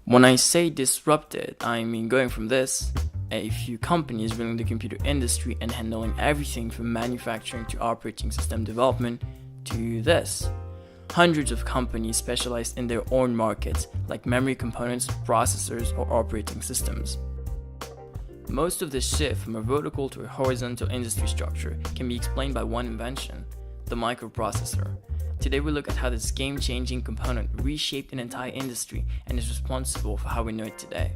When I say disrupted, I mean going from this, a few companies running the computer industry and handling everything from manufacturing to operating system development, to this. Hundreds of companies specialized in their own markets, like memory components, processors, or operating systems. Most of this shift from a vertical to a horizontal industry structure can be explained by one invention, the microprocessor. Today we look at how this game-changing component reshaped an entire industry and is responsible for how we know it today.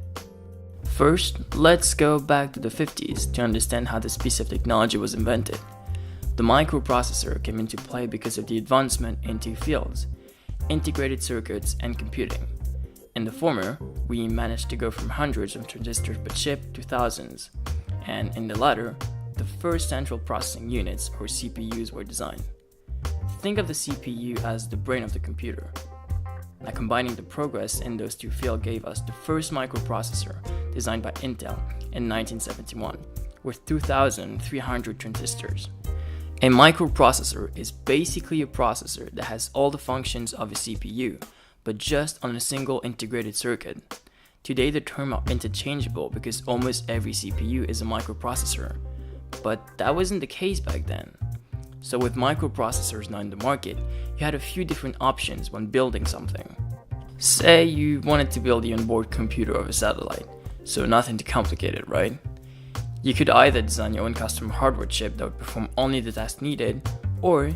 First, let's go back to the 50s to understand how this piece of technology was invented. The microprocessor came into play because of the advancement in two fields, integrated circuits and computing. In the former, we managed to go from hundreds of transistors per chip to thousands, and in the latter, the first central processing units, or CPUs, were designed. Think of the CPU as the brain of the computer. Now, combining the progress in those two fields gave us the first microprocessor, designed by Intel in 1971, with 2,300 transistors. A microprocessor is basically a processor that has all the functions of a CPU, but just on a single integrated circuit. Today the terms are interchangeable because almost every CPU is a microprocessor, but that wasn't the case back then. So with microprocessors now in the market, you had a few different options when building something. Say you wanted to build the onboard computer of a satellite, so nothing too complicated, right? You could either design your own custom hardware chip that would perform only the tasks needed, or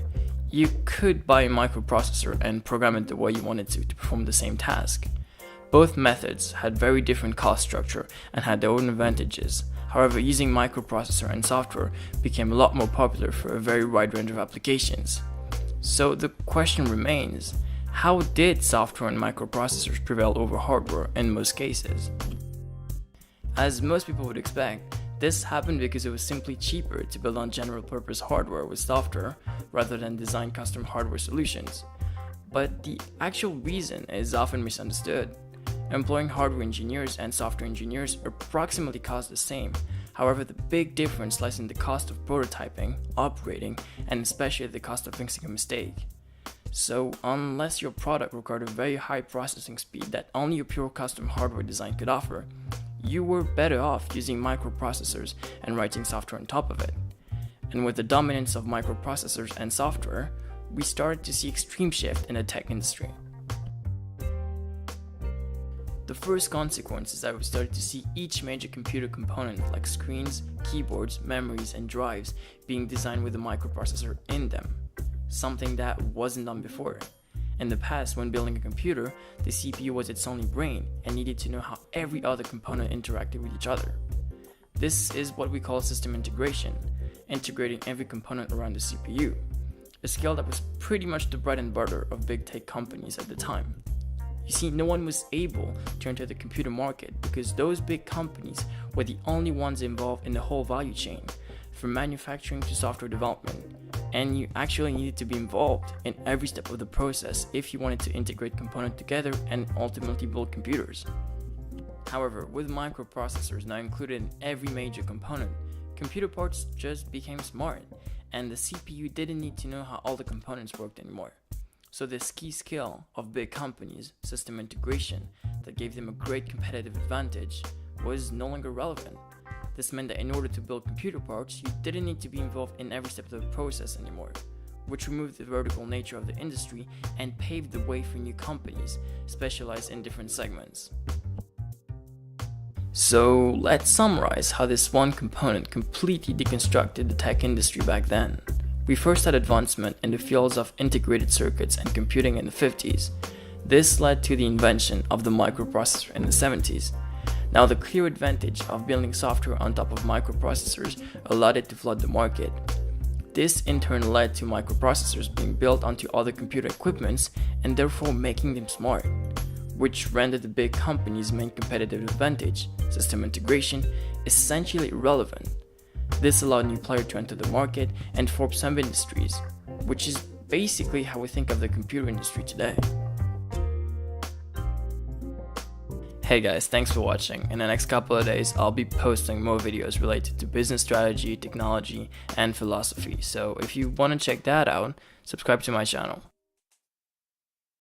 you could buy a microprocessor and program it the way you wanted to perform the same task. Both methods had very different cost structure and had their own advantages. However, using microprocessor and software became a lot more popular for a very wide range of applications. So the question remains, how did software and microprocessors prevail over hardware in most cases? As most people would expect, this happened because it was simply cheaper to build on general purpose hardware with software rather than design custom hardware solutions. But the actual reason is often misunderstood. Employing hardware engineers and software engineers approximately cost the same. However, the big difference lies in the cost of prototyping, operating, and especially the cost of fixing a mistake. So, unless your product required a very high processing speed that only a pure custom hardware design could offer, you were better off using microprocessors and writing software on top of it. And with the dominance of microprocessors and software, we started to see extreme shift in the tech industry. The first consequence is that we started to see each major computer component like screens, keyboards, memories, and drives being designed with a microprocessor in them, something that wasn't done before. In the past, when building a computer, the CPU was its only brain and needed to know how every other component interacted with each other. This is what we call system integration, integrating every component around the CPU, a skill that was pretty much the bread and butter of big tech companies at the time. You see, no one was able to enter the computer market because those big companies were the only ones involved in the whole value chain, from manufacturing to software development, and you actually needed to be involved in every step of the process if you wanted to integrate components together and ultimately build computers. However, with microprocessors now included in every major component, computer parts just became smart, and the CPU didn't need to know how all the components worked anymore. So this key skill of big companies, system integration, that gave them a great competitive advantage, was no longer relevant. This meant that in order to build computer parts, you didn't need to be involved in every step of the process anymore, which removed the vertical nature of the industry and paved the way for new companies specialized in different segments. So let's summarize how this one component completely deconstructed the tech industry back then. We first had advancement in the fields of integrated circuits and computing in the 50s. This led to the invention of the microprocessor in the 70s. Now, the clear advantage of building software on top of microprocessors allowed it to flood the market. This in turn led to microprocessors being built onto other computer equipments and therefore making them smart, which rendered the big companies' main competitive advantage, system integration, essentially irrelevant. This allowed new players to enter the market and form some industries, which is basically how we think of the computer industry today. Hey guys, thanks for watching. In the next couple of days, I'll be posting more videos related to business strategy, technology, and philosophy. So if you want to check that out, subscribe to my channel.